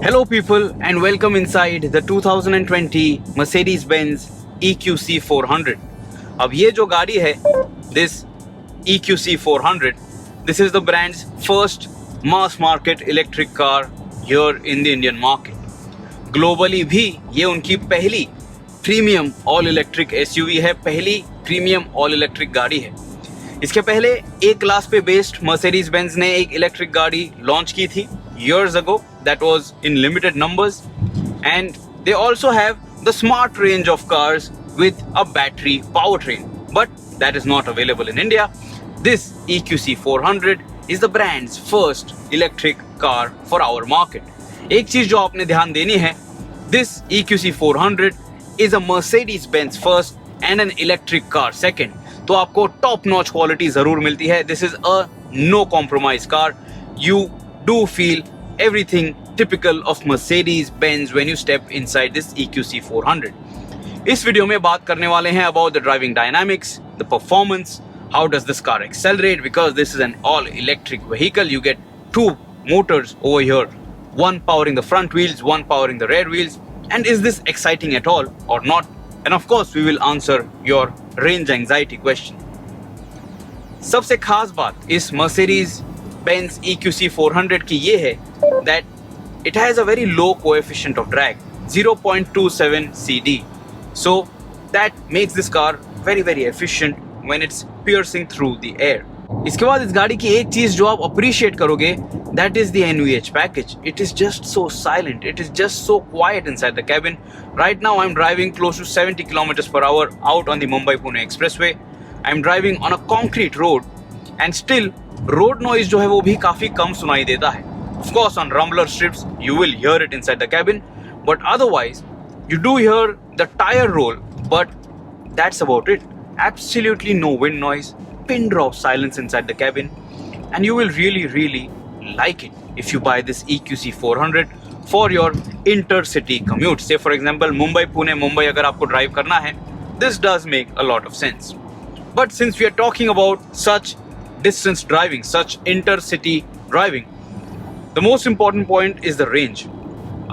Hello people and welcome inside the 2020 Mercedes-Benz EQC 400. अब ये जो गाड़ी है, this EQC 400, this is the brand's first mass market electric car here in the Indian market. Globally भी ये उनकी पहली प्रीमियम ऑल इलेक्ट्रिक SUV है, पहली प्रीमियम ऑल इलेक्ट्रिक गाड़ी है. इसके पहले ए क्लास पे बेस्ड मर्सिडीज बेंज ने एक इलेक्ट्रिक गाड़ी लॉन्च की थी years ago that was in limited numbers, and they also have the smart range of cars with a battery powertrain, but that is not available in India. This EQC 400 is the brand's first electric car for our market. एक चीज जो आपने ध्यान देनी है, this EQC 400 is a Mercedes-Benz first and an electric car second. तो आपको top notch quality जरूर मिलती है. This is a no compromise car. You do feel everything typical of Mercedes-Benz when you step inside this EQC 400. इस video में बात करने वाले हैं about the driving dynamics, the performance, how does this car accelerate, because this is an all electric vehicle. You get two motors over here, one powering the front wheels, one powering the rear wheels. And is this exciting at all or not? And of course we will answer your range anxiety question. सबसे खास बात इस Mercedes-Benz EQC 400 की ये है that it has a very low coefficient of drag, 0.27 CD. So that makes this car very very efficient when it's piercing through the air. इसके बाद इस गाड़ी की एक चीज जो आप अप्रिशिएट करोगे, that is the NVH package. It is just so silent. It is just so quiet inside the cabin. Right now I'm driving close to 70 kilometers per hour out on the Mumbai-Pune expressway. I'm driving on a concrete road and still road noise जो है वो भी काफी कम सुनाई देता है. Of course on rumbler strips you will hear it inside the cabin, but otherwise you do hear the tire roll, but that's about it. Absolutely no wind noise, pin drop silence inside the cabin, and you will really like it if you buy this EQC 400 for your intercity commute. Say for example Mumbai Pune Mumbai अगर आपको drive करना है, this does make a lot of sense. But since we are talking about such distance driving, such intercity driving, the most important point is the range.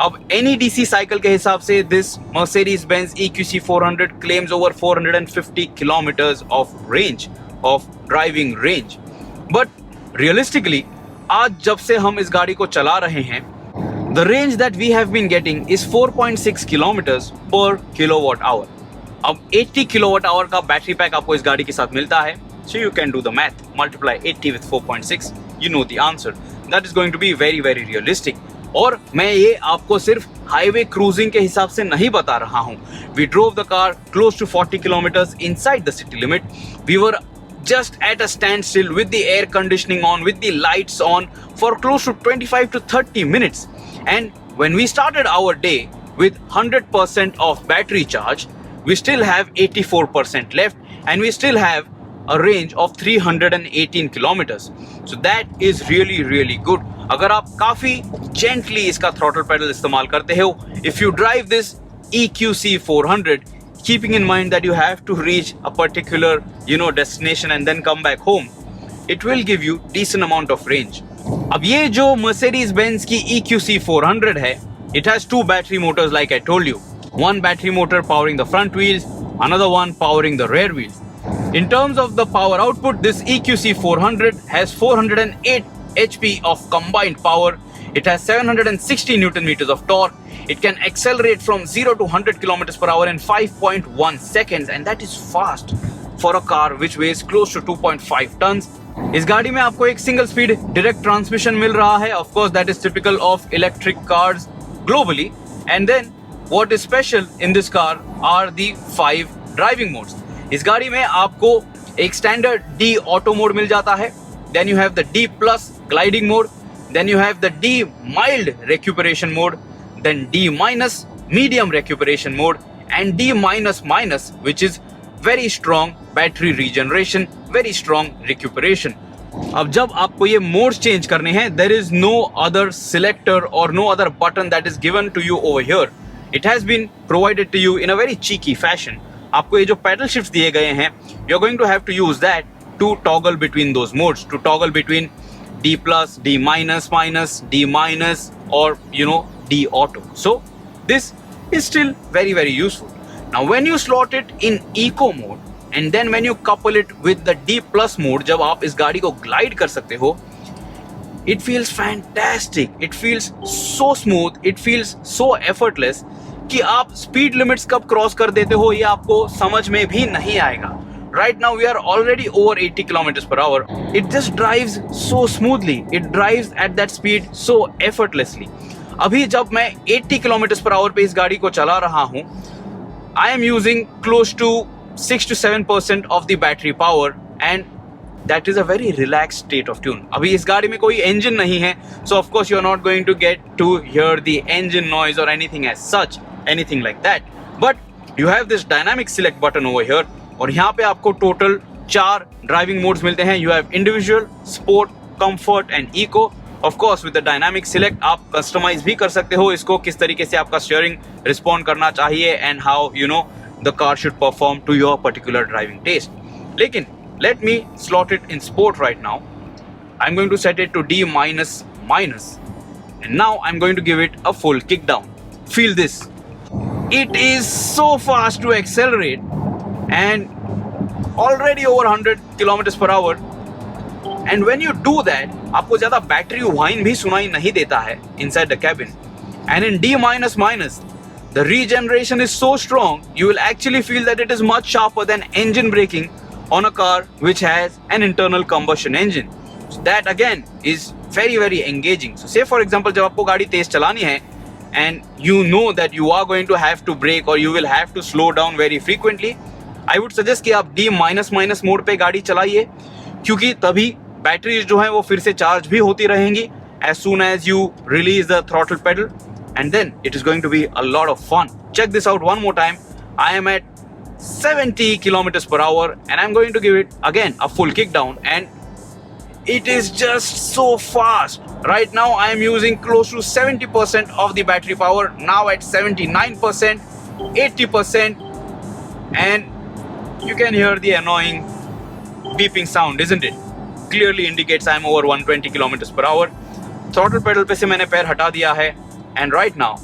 अब NEDC cycle के हिसाब से this Mercedes-Benz EQC 400 claims over 450 kilometers of range, of driving range. But realistically, आज जब से हम इस गाड़ी को चला रहे हैं, the range that we have been getting is 4.6 kilometers per kilowatt hour. अब 80 kilowatt hour का बैटरी पैक आपको इस गाड़ी के साथ मिलता है. So you can do the math, multiply 80 with 4.6, you know the answer. That is going to be very very realistic. और मैं ये आपको सिर्फ हाईवे क्रूजिंग के हिसाब से नहीं बता रहा हूँ. We drove the car close to 40 kilometers inside the city limit. We were just at a standstill with the air conditioning on, with the lights on for close to 25 to 30 minutes. And when we started our day with 100% of battery charge, we still have 84% left and we still have a range of 318 kilometers. So that is really good. अगर आप काफी gently इसका throttle pedal इस्तेमाल करते हो, if you drive this EQC 400, keeping in mind that you have to reach a particular destination and then come back home, it will give you decent amount of range. अब ये जो Mercedes-Benz की EQC 400 है, it has two battery motors like I told you. One battery motor powering the front wheels, another one powering the rear wheels. In terms of the power output, this EQC 400 has 408 HP of combined power. It has 760 Newton meters of torque. It can accelerate from 0 to 100 kilometers per hour in 5.1 seconds, and that is fast for a car which weighs close to 2.5 tons. इस गाड़ी में आपको एक single speed direct transmission मिल रहा है. Of course, that is typical of electric cars globally. And then what is special in this car are the 5 driving modes. इस गाड़ी में आपको एक स्टैंडर्ड D ऑटो मोड मिल जाता है. Then you have the D plus gliding mode. Then you have the D mild recuperation mode. Then D minus medium recuperation mode. And D minus minus, which is very strong battery regeneration, very strong recuperation. अब जब आपको ये modes change करने हैं, there is no other selector or no other button that is given to you over here. It has been provided to you in a very cheeky fashion. आपको ये जो pedal shifts दिए गए हैं, you are going to have to use that to toggle between those modes, to toggle between D plus, D minus minus, D minus, or D Auto. So this is still very very useful. Now when you slot it in Eco mode and then when you couple it with the D Plus mode, जब आप इस गाड़ी को glide कर सकते हो, it feels fantastic. It feels so smooth. It feels so effortless कि आप speed limits कब cross कर देते हो ये आपको समझ में भी नहीं आएगा. Right now we are already over 80 kilometers per hour. It just drives so smoothly. It drives at that speed so effortlessly. अभी जब मैं 80 kilometers per hour पे इस गाड़ी को चला रहा हूँ, I am using close to 6 to 7% of the battery power and that is a very relaxed state of tune. अभी इस गाड़ी में कोई engine नहीं है, so of course you are not going to get to hear the engine noise or anything as such, anything like that. But you have this dynamic select button over here. और यहाँ पे आपको total 4 driving modes मिलते हैं. You have individual, sport, comfort and eco. Of course with the dynamic select आप customize भी कर सकते हो इसको, किस तरीके से आपका स्टीयरिंग रिस्पॉन्ड करना चाहिए and how you know the car should perform to your particular driving test. लेकिन let me slot it in sport right now. I am going to set it to D minus and now I am going to give it a full kick down. Feel this. It is so fast to accelerate and already over 100 kilometers per hour. And when you do that, आपको ज़्यादा battery whine भी सुनाई नहीं देता है inside the cabin. And in D minus minus, the regeneration is so strong, you will actually feel that it is much sharper than engine braking on a car which has an internal combustion engine. So that again is very very engaging. So say for example, जब आपको गाड़ी तेज चलानी है and you know that you are going to have to brake or you will have to slow down very frequently, I would suggest कि आप D minus minus mode पे गाड़ी चलाइए, क्योंकि तभी बैटरीज जो हैं वो फिर से चार्ज भी होती रहेंगी as soon as you release the throttle pedal, and then it is going to be a lot of fun. Check this out one more time. I am at 70 kilometers per hour and I'm going to give it again a full kick down and it is just so fast. Right now I am using close to 70% of the battery power, now at 79%, 80%, and you can hear the annoying beeping sound, isn't it? Clearly indicates I am over 120 kilometers per hour. Throttle pedal पे से मैंने पैर हटा दिया है and right now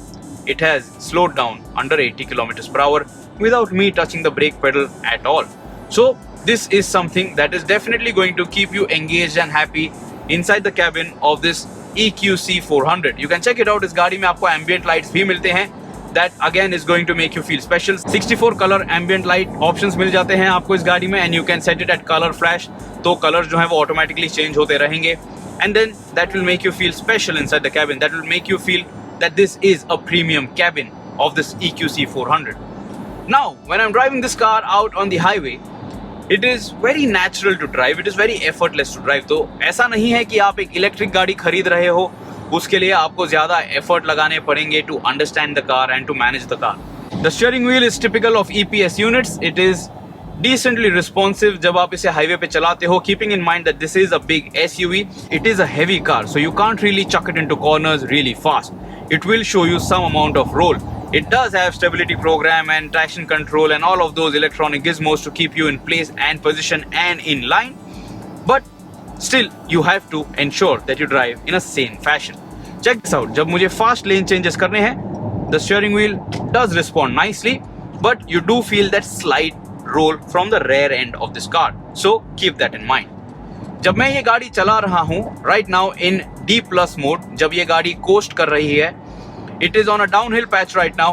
it has slowed down under 80 kilometers per hour without me touching the brake pedal at all. So this is something that is definitely going to keep you engaged and happy inside the cabin of this EQC 400. You can check it out. इस गाड़ी में आपको ambient lights भी मिलते हैं. That again is going to make you feel special. 64 color ambient light options मिल जाते हैं आपको इस गाड़ी में and you can set it at color flash. तो colors जो हैं वो automatically change होते रहेंगे and then that will make you feel special inside the cabin. That will make you feel that this is a premium cabin of this EQC 400. Now when I'm driving this car out on the highway, it is very natural to drive. It is very effortless to drive. तो ऐसा नहीं है कि आप एक electric गाड़ी खरीद रहे हो, उसके लिए आपको ज़्यादा एफर्ट लगाने पड़ेंगे to understand the car and to manage the car. The steering wheel is typical of EPS units. It is decently responsive जब आप इसे हाईवे पे चलाते हो, keeping in mind that this is a big SUV. It is a heavy car, so you can't really chuck it into corners really fast. It will show you some amount of roll. It does have stability program and traction control and all of those electronic gizmos to keep you in place and position and in line. But still you have to ensure that you drive in a sane fashion. Check this out. जब मुझे fast lane changes करने हैं, the steering wheel does respond nicely, but you do feel that slight roll from the rear end of this car. So keep that in mind. जब मैं ये गाड़ी चला रहा हूँ right now in D plus mode, जब ये गाड़ी coast कर रही है, it is on a downhill patch right now.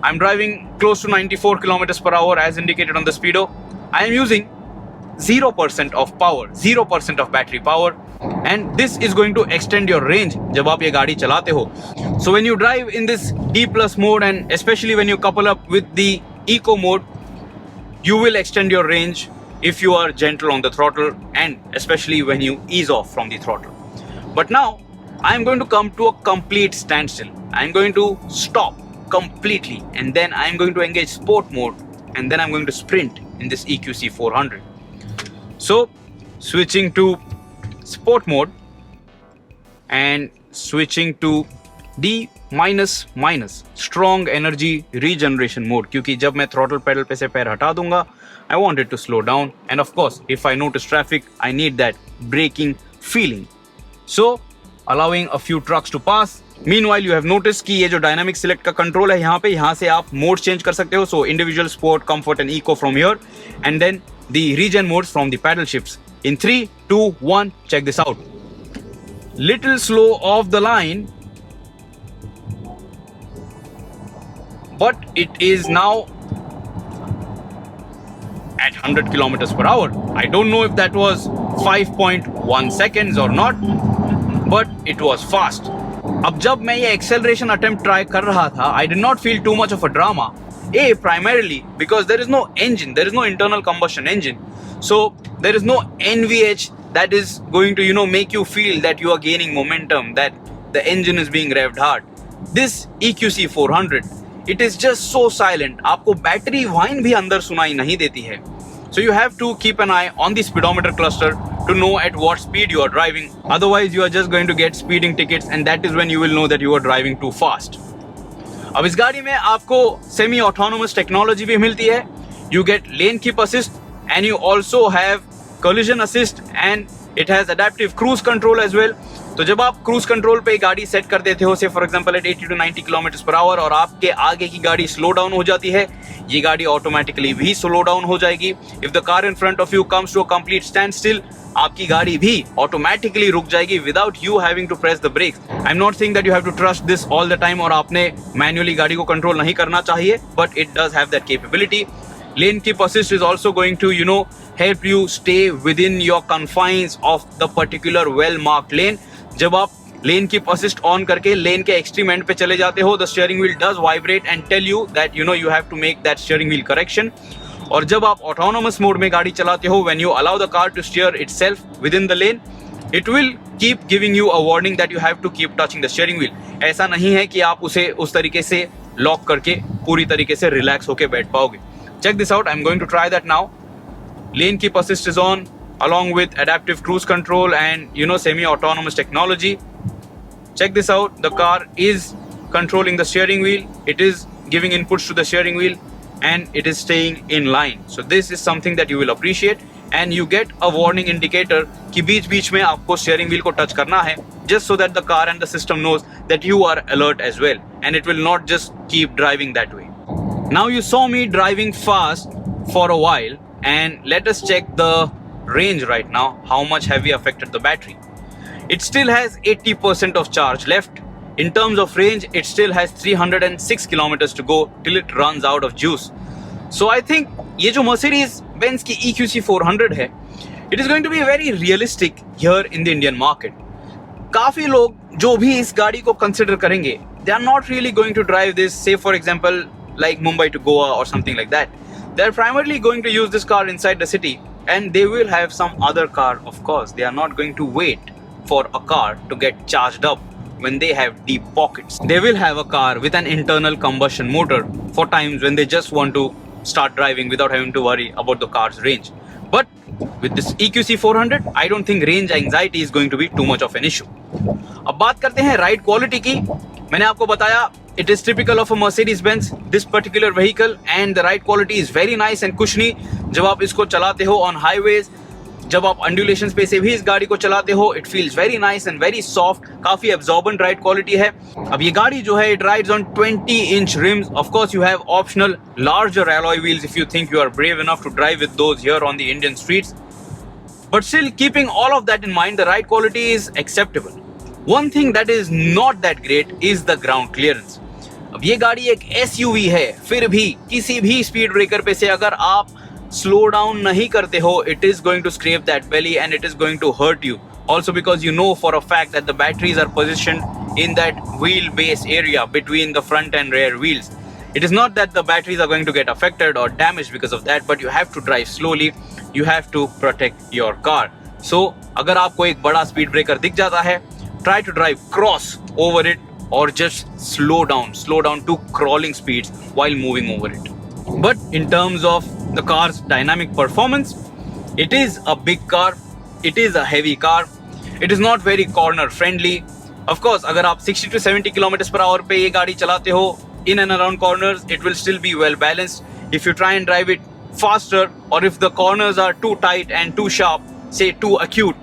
I'm driving close to 94 kilometers per hour as indicated on the speedo. I am using 0% of power, 0% of battery power, and this is going to extend your range जब आप ये गाड़ी चलाते हो. So when you drive in this D plus mode and especially when you couple up with the eco mode, you will extend your range if you are gentle on the throttle and especially when you ease off from the throttle. But now I am going to come to a complete standstill. I am going to stop completely and then I am going to engage sport mode and then I'm going to sprint in this EQC 400. So switching to sport mode and switching to D minus minus strong energy regeneration mode, क्योंकि जब मैं throttle pedal पे से पैर हटा दूंगा, I want it to slow down, and of course if I notice traffic I need that braking feeling. So allowing a few trucks to pass, Meanwhile, you have noticed कि ये जो dynamic select का control है यहाँ से आप mode change कर सकते हो. So individual, sport, comfort and eco from here, and then the regen modes from the paddle shifts. In 3, 2, 1, check this out. Little slow off the line, but it is now at 100 kilometers per hour. I don't know if that was 5.1 seconds or not, but it was fast. अब जब मैं ये acceleration attempt try कर रहा था, I did not feel too much of a drama. Primarily because there is no engine, there is no internal combustion engine. So there is no NVH that is going to, make you feel that you are gaining momentum, that the engine is being revved hard. This EQC 400, it is just so silent. आपको battery whine भी अंदर सुनाई नहीं देती है. So you have to keep an eye on the speedometer cluster to know at what speed you are driving. Otherwise you are just going to get speeding tickets, and that is when you will know that you are driving too fast. अब इस गाड़ी में आपको semi autonomous technology भी मिलती है. You get lane keep assist and you also have collision assist, and it has adaptive cruise control as well. तो जब आप क्रूज कंट्रोल पे गाड़ी सेट कर देते हो, say for example at 80 to 90 kilometre per hour, और आपके आगे की गाड़ी स्लो डाउन हो जाती है, ये गाड़ी ऑटोमेटिकली भी स्लो डाउन हो जाएगी. If the car in front of you comes to a complete standstill, आपकी गाड़ी भी ऑटोमेटिकली रुक जाएगी without you having to press the brakes. I am not saying that you have to trust this all the time और आपने manually गाड़ी को control नहीं करना चाहिए, but it does have that capability. Lane keep assist is also going to, help you stay within your confines of the particular well marked lane. जब आप lane keep assist on करके लेन के extreme and पे चले जाते हो, the steering wheel does vibrate and tell you that you have to make that steering wheel correction. और जब आप ऑटोनोमस मोड में गाड़ी चलाते हो, when you allow the car to steer itself within the lane, it will keep giving you a warning that you have to keep touching the steering wheel. ऐसा नहीं है कि आप उसे उस तरीके से लॉक करके पूरी तरीके से रिलैक्स होके बैठ पाओगे. Check this out. I'm going to try that now. Lane keep assist is on, along with adaptive cruise control and semi-autonomous technology. Check this out. The car is controlling the steering wheel. It is giving inputs to the steering wheel, and it is staying in line. So this is something that you will appreciate, and you get a warning indicator कि बीच-बीच में आपको steering wheel को touch करना है, just so that the car and the system knows that you are alert as well, and it will not just keep driving that way. Now you saw me driving fast for a while, and let us check the range right now. How much have we affected the battery? It still has 80% of charge left. In terms of range, it still has 306 kilometers to go till it runs out of juice. So I think ये जो Mercedes-Benz की EQC 400 है, it is going to be very realistic here in the Indian market. काफी लोग जो भी इस गाड़ी को consider करेंगे, they are not really going to drive this, say for example like Mumbai to Goa or something like that. They're primarily going to use this car inside the city, and they will have some other car, of course. They are not going to wait for a car to get charged up when they have deep pockets. They will have a car with an internal combustion motor for times when they just want to start driving without having to worry about the car's range. But with this EQC 400, I don't think range anxiety is going to be too much of an issue. अब बात करते हैं ride quality की. मैंने आपको बताया it is typical of a Mercedes-Benz, this particular vehicle, and the ride quality is very nice and cushiony. जब आप इसको चलाते हो on highways, जब आप undulations पे से भी इस गाड़ी को चलाते हो, it feels very nice and very soft. काफी absorbent ride quality है. अब ये गाड़ी जो है, it rides on 20-inch rims. Of course, you have optional larger alloy wheels if you think you are brave enough to drive with those here on the Indian streets. But still, keeping all of that in mind, the ride quality is acceptable. One thing that is not that great is the ground clearance. अब ये गाड़ी एक SUV है, फिर भी किसी भी speed breaker पे से अगर आप स्लो डाउन नहीं करते हो, it is going to scrape that belly and it is going to hurt you. Also because you know for a fact that the batteries are positioned in that wheelbase area between the front and rear wheels. It is not that the batteries are going to get affected or damaged because of that, but you have to drive slowly. You have to protect your car. So अगर आपको एक बड़ा speed breaker दिख जाता है, try to drive cross over it, or just slow down to crawling speeds while moving over it. But in terms of the car's dynamic performance, it is a big car, it is a heavy car, it is not very corner friendly. Of course, अगर आप 60 to 70 kilometers per hour पे ये गाड़ी चलाते हो in and around corners, it will still be well balanced. If you try and drive it faster, or if the corners are too tight and too sharp, say too acute,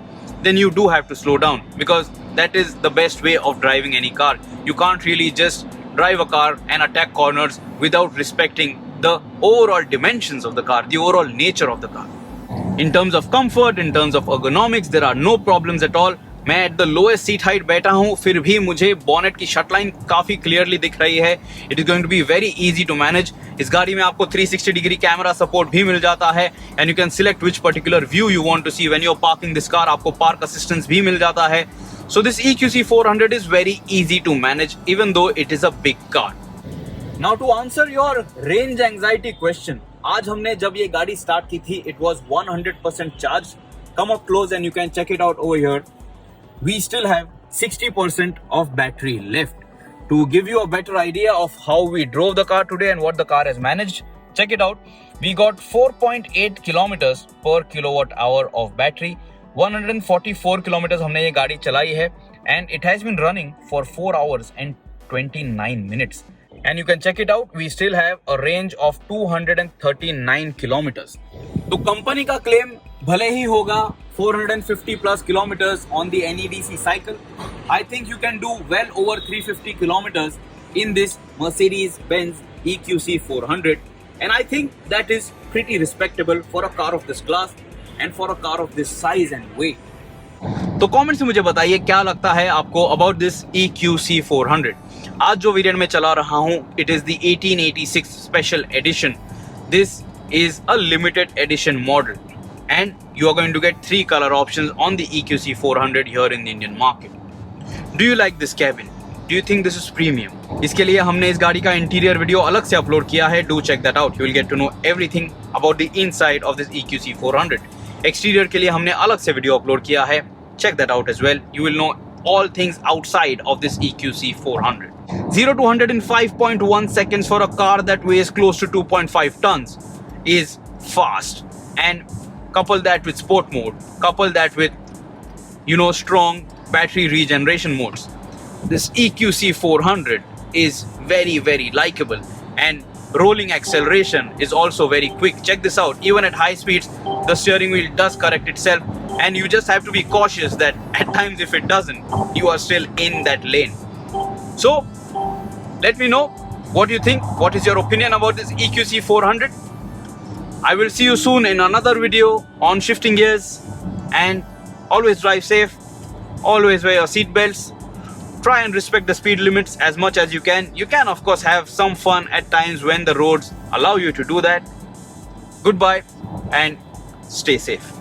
then you do have to slow down, because that is the best way of driving any car. You can't really just drive a car and attack corners without respecting the overall dimensions of the car, the overall nature of the car. In terms of comfort, in terms of ergonomics, there are no problems at all. मैं at the lowest seat height बैठा हूँ, फिर भी मुझे bonnet की shut line काफी clearly दिख रही है. It is going to be very easy to manage. इस गाड़ी में आपको 360 डिग्री कैमरा सपोर्ट भी मिल जाता है, and you can select which particular view you want to see when you are parking this car. आपको पार्क असिस्टेंस भी मिल जाता है. So this EQC 400 is very easy to manage, even though it is a big car. Now to answer your range anxiety question, आज हमने जब ये गाड़ी स्टार्ट की थी, it was 100% charge. Come up close and you can check it out over here. We still have 60% of battery left. To give you a better idea of how we drove the car today and what the car has managed, check it out. We got 4.8 kilometers per kilowatt hour of battery. 144 kilometers हमने ये गाड़ी चलाई है, and it has been running for 4 hours and 29 minutes. And you can check it out. We still have a range of 239 kilometers. तो company का claim भले ही होगा 450 plus kilometers on the NEDC cycle, I think you can do well over 350 kilometers in this Mercedes-Benz EQC 400, and I think that is pretty respectable for a car of this class and for a car of this size and weight. तो comments में मुझे बताइए क्या लगता है आपको about this EQC 400. आज जो वेरिएंट में चला रहा हूँ, it is the 1886 special edition. This is a limited edition model, and you are going to get 3 color options on the EQC 400 here in the Indian market. Do you like this cabin? Do you think this is premium? इसके लिए हमने इस गाड़ी का interior video अलग से upload किया है. Do check that out. You will get to know everything about the inside of this EQC 400. Exterior के लिए हमने अलग से वीडियो अपलोड किया है. Check that out as well. You will know all things outside of this EQC 400. 0 to 100 in 5.1 seconds for a car that weighs close to 2.5 tons. Is fast, and couple that with sport mode, couple that with strong battery regeneration modes, this EQC 400 is very, very likable, and rolling acceleration is also very quick. Check this out. Even at high speeds, the steering wheel does correct itself, and you just have to be cautious that at times if it doesn't, you are still in that lane. So let me know what you think. What is your opinion about this EQC 400? I will see you soon in another video on shifting gears, and always drive safe, always wear your seat belts, try and respect the speed limits as much as you can. You can of course have some fun at times when the roads allow you to do that. Goodbye and stay safe.